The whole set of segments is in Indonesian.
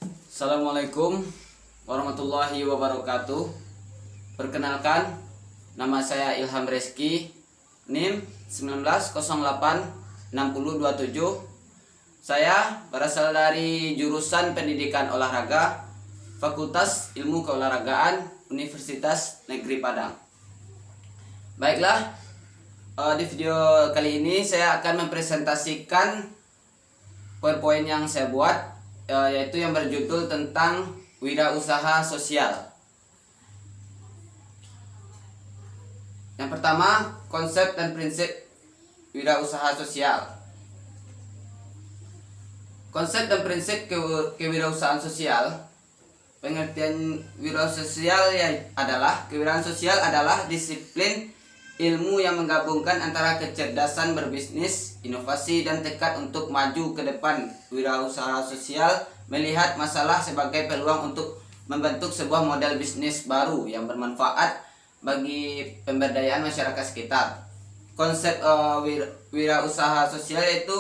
Assalamualaikum warahmatullahi wabarakatuh. Perkenalkan, nama saya Ilham Reski, NIM 19086027. Saya berasal dari jurusan Pendidikan Olahraga, Fakultas Ilmu Keolahragaan, Universitas Negeri Padang. Baiklah, di video kali ini saya akan mempresentasikan PowerPoint yang saya buat, yaitu yang berjudul tentang wirausaha sosial. Yang pertama, konsep dan prinsip wirausaha sosial. Konsep dan prinsip kewirausahaan sosial. Pengertian wirausaha sosial adalah kewirausahaan sosial adalah disiplin ilmu yang menggabungkan antara kecerdasan berbisnis, inovasi, dan tekad untuk maju ke depan. Wirausaha sosial melihat masalah sebagai peluang untuk membentuk sebuah model bisnis baru yang bermanfaat bagi pemberdayaan masyarakat sekitar. Konsep wirausaha sosial yaitu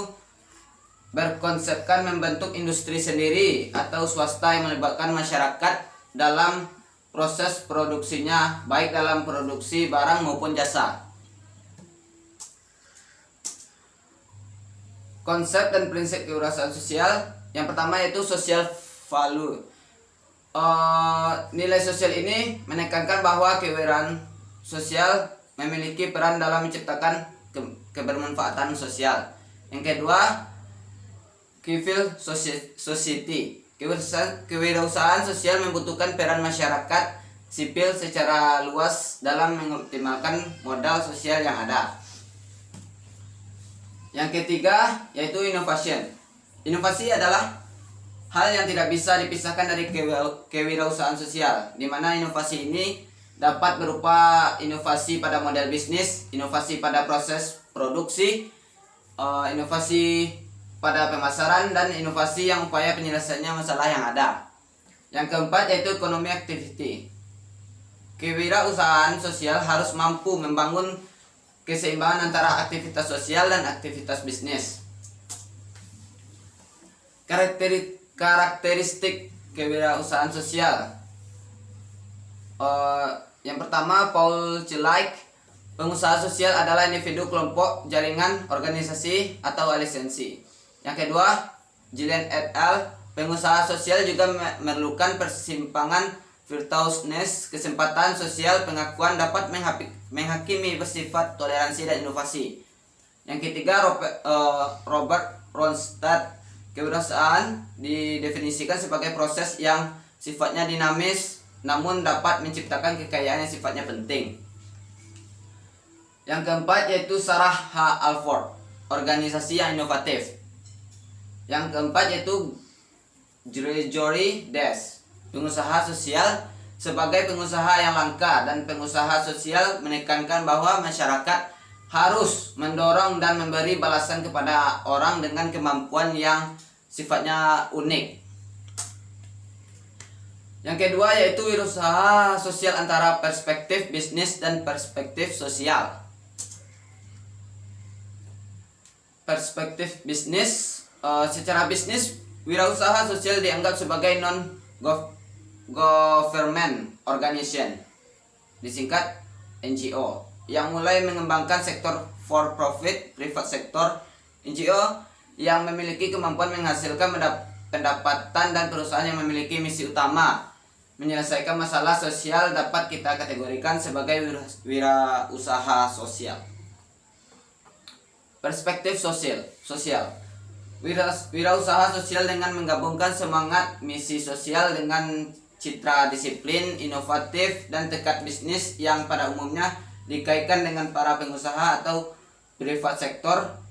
berkonsepkan membentuk industri sendiri atau swasta yang melibatkan masyarakat dalam proses produksinya, baik dalam produksi barang maupun jasa. Konsep dan prinsip kewirausahaan sosial. Yang pertama yaitu social value. Nilai sosial ini menekankan bahwa kewirausahaan sosial memiliki peran dalam menciptakan kebermanfaatan sosial. Yang kedua, civil society. Kewirausahaan sosial membutuhkan peran masyarakat sipil secara luas dalam mengoptimalkan modal sosial yang ada. Yang ketiga yaitu innovation. Inovasi adalah hal yang tidak bisa dipisahkan dari kewirausahaan sosial, di mana inovasi ini dapat berupa inovasi pada model bisnis, inovasi pada proses produksi, inovasi pada pemasaran, dan inovasi yang upaya penyelesaiannya masalah yang ada. Yang keempat yaitu ekonomi activity. Kewirausahaan sosial harus mampu membangun keseimbangan antara aktivitas sosial dan aktivitas bisnis. Karakteristik kewirausahaan sosial. Yang pertama, Paul Celik, pengusaha sosial adalah individu, kelompok, jaringan, organisasi, atau aliansi. Yang kedua, Gillian et al., pengusaha sosial juga memerlukan persimpangan virtuousness, kesempatan sosial, pengakuan dapat menghakimi, bersifat toleransi dan inovasi. Yang ketiga, Robert Ronstadt, kewirausahaan didefinisikan sebagai proses yang sifatnya dinamis namun dapat menciptakan kekayaan yang sifatnya penting. Yang keempat yaitu Sarah H. Alford, organisasi yang inovatif. Yang keempat yaitu Gregory Des, pengusaha sosial. Sebagai pengusaha yang langka dan pengusaha sosial menekankan bahwa masyarakat harus mendorong dan memberi balasan kepada orang dengan kemampuan yang sifatnya unik. Yang kedua yaitu wirausaha sosial antara perspektif bisnis dan perspektif sosial. Perspektif bisnis. Secara bisnis, wirausaha sosial dianggap sebagai non-government organization, disingkat NGO, yang mulai mengembangkan sektor for profit, private sector. NGO yang memiliki kemampuan menghasilkan pendapatan dan perusahaan yang memiliki misi utama menyelesaikan masalah sosial dapat kita kategorikan sebagai wirausaha sosial. Perspektif sosial. Wirausaha sosial dengan menggabungkan semangat misi sosial dengan citra disiplin, inovatif, dan tekad bisnis yang pada umumnya dikaitkan dengan para pengusaha atau private sektor.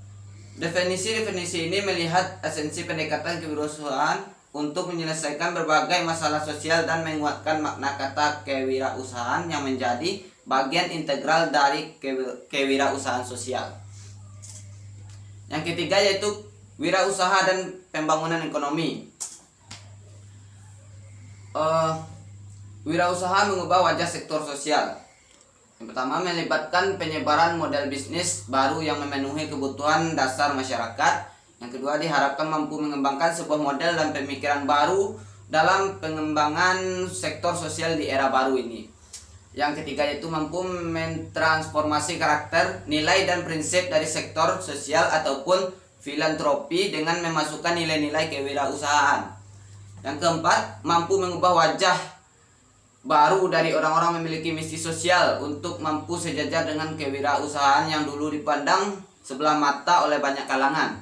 Definisi ini melihat esensi pendekatan kewirausahaan untuk menyelesaikan berbagai masalah sosial dan menguatkan makna kata kewirausahaan yang menjadi bagian integral dari kewirausahaan sosial. Yang ketiga yaitu wirausaha dan pembangunan ekonomi. Wirausaha mengubah wajah sektor sosial. Yang pertama, melibatkan penyebaran model bisnis baru yang memenuhi kebutuhan dasar masyarakat. Yang kedua, diharapkan mampu mengembangkan sebuah model dan pemikiran baru dalam pengembangan sektor sosial di era baru ini. Yang ketiga yaitu mampu mentransformasi karakter, nilai dan prinsip dari sektor sosial ataupun filantropi dengan memasukkan nilai-nilai kewirausahaan. Yang keempat, mampu mengubah wajah baru dari orang-orang memiliki misi sosial untuk mampu sejajar dengan kewirausahaan yang dulu dipandang sebelah mata oleh banyak kalangan.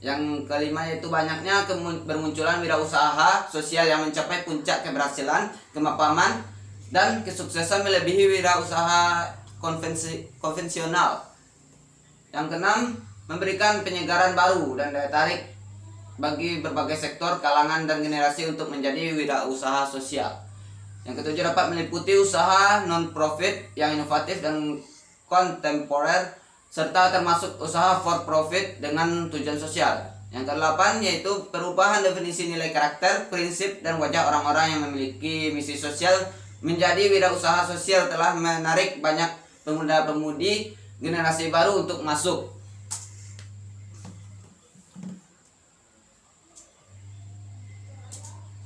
Yang kelima yaitu banyaknya bermunculan wirausaha sosial yang mencapai puncak keberhasilan, kemapanan, dan kesuksesan melebihi wirausaha konvensional. Yang keenam, memberikan penyegaran baru dan daya tarik bagi berbagai sektor, kalangan, dan generasi untuk menjadi wirausaha sosial. Yang ketujuh, dapat meliputi usaha non-profit yang inovatif dan kontemporer, serta termasuk usaha for profit dengan tujuan sosial. Yang kedelapan yaitu perubahan definisi nilai karakter, prinsip, dan wajah orang-orang yang memiliki misi sosial menjadi wirausaha sosial telah menarik banyak pemuda-pemudi generasi baru untuk masuk.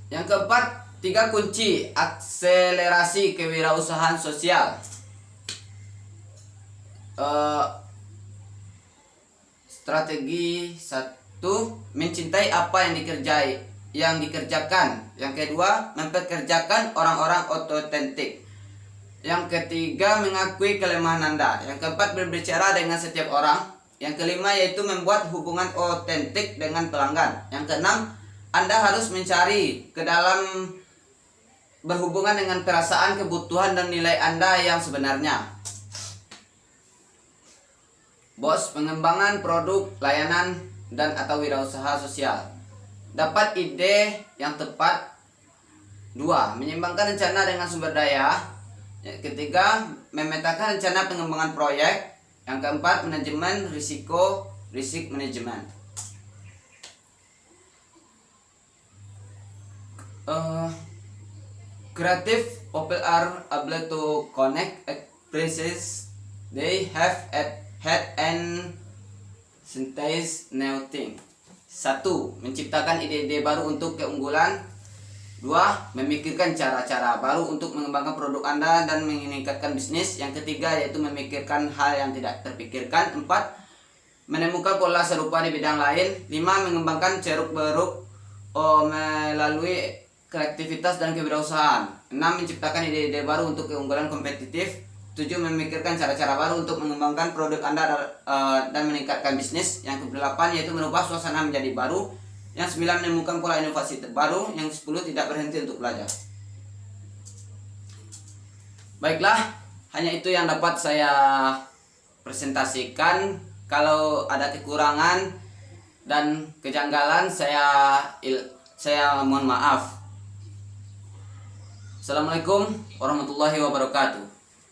Yang keempat, 3 kunci akselerasi kewirausahaan sosial. Strategi 1, mencintai apa yang dikerjakan. Yang kedua, mempekerjakan orang-orang otentik. Yang ketiga, mengakui kelemahan Anda. Yang keempat, berbicara dengan setiap orang. Yang kelima yaitu membuat hubungan otentik dengan pelanggan. Yang keenam, Anda harus mencari ke dalam berhubungan dengan perasaan, kebutuhan, dan nilai Anda yang sebenarnya. Bos, pengembangan produk, layanan, dan atau wirausaha sosial. Dapat ide yang tepat. 2, menyeimbangkan rencana dengan sumber daya. Yang ketiga, memetakan rencana pengembangan proyek. Yang keempat, manajemen risiko, risk management. Creative people are able to connect expresses they have had and synthesize new thing. 1, menciptakan ide-ide baru untuk keunggulan. 2, memikirkan cara-cara baru untuk mengembangkan produk Anda dan meningkatkan bisnis. Yang ketiga yaitu memikirkan hal yang tidak terpikirkan. 4, menemukan pola serupa di bidang lain. 5, mengembangkan ceruk-beruk melalui kreativitas dan kewirausahaan. 6, menciptakan ide-ide baru untuk keunggulan kompetitif. 7, memikirkan cara-cara baru untuk mengembangkan produk Anda dan meningkatkan bisnis. Yang ke-8 yaitu merubah suasana menjadi baru. Yang 9, menemukan pola inovasi terbaru. Yang 10, tidak berhenti untuk belajar. Baiklah, hanya itu yang dapat saya presentasikan. Kalau ada kekurangan dan kejanggalan saya mohon maaf. Assalamualaikum warahmatullahi wabarakatuh.